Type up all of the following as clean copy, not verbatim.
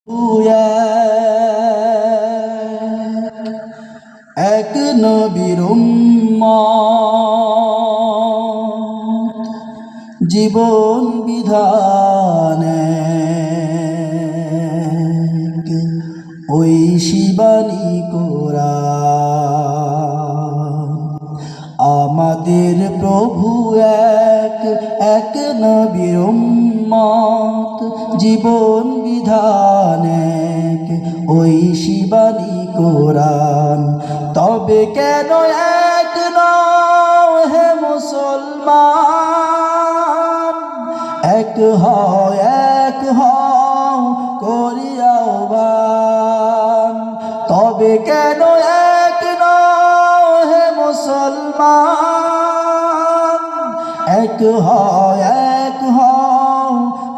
এক নবীর উম্মত জীবন বিধানে ঐশী বাণী কোরআন আমাদের প্রভু এক নবীর উম্মত জীবন বিধানে ঐশী বাণী কোরআন। তবে কেন এক নও হে মুসলমান, এক হও করিয়া আহ্বান। তবে কেন এক নও হে মুসলমান, এক হও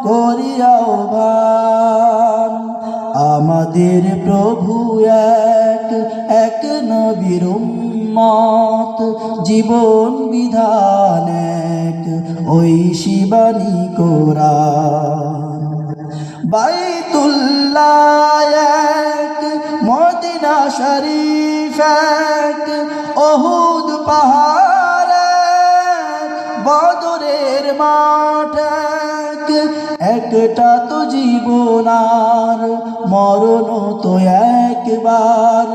করিয়া আহ্বান। আমাদের প্রভু এক নবীর উম্মত জীবন বিধান ঐশী বাণী কোরআন। বাইতুল্লাহ এক, মদিনা শরীফ এক, উহুদ পাহাড় এক, বদরের মাঠ এক। একটা তো জীবন আর মরণ তো একবার,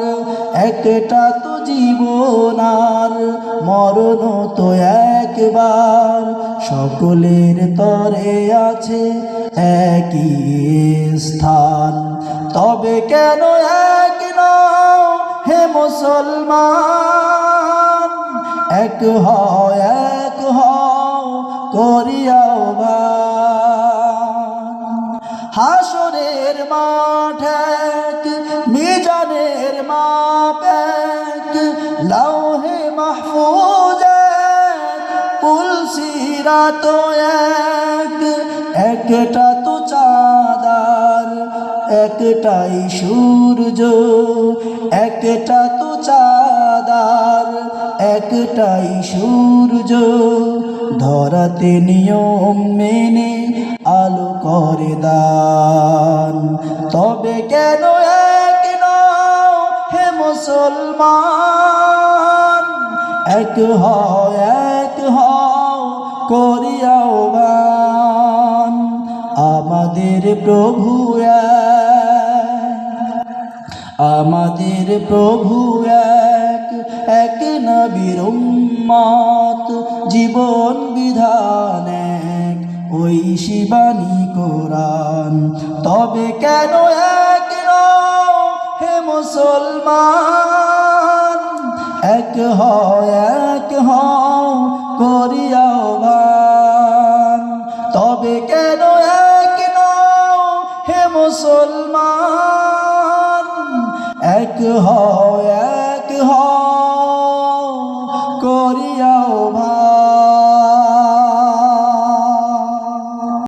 একটা তো জীবন আর মরণ তো একবার। সকলের তরে আছে একই স্থান। তবে কেন এক নও হে মুসলমান, এক হও করিয়া আহ্বান। হাসরের মাঠ এক, মিজানের মাপ এক, লৌহে মাহফুজ এক, কুল সিরাত এক। একটা তো চাঁদার একটাই সূর্য, একটা তো চাঁদার একটাই সূর্য। ধরাতে নিয়ম মেনে আলো করে দান। তবে কেন এক নও হে মুসলমান, এক হও করিয়া আহ্বান। আমাদের প্রভু এক নবীর উম্মত জীবন বিধান ঐশী বাণী কোরআন। তবে কেন এক নও হে মুসলমান, এক হও করিয়া আহ্বান। তবে কেন এক নও হে মুসলমান, এক হও করিয়া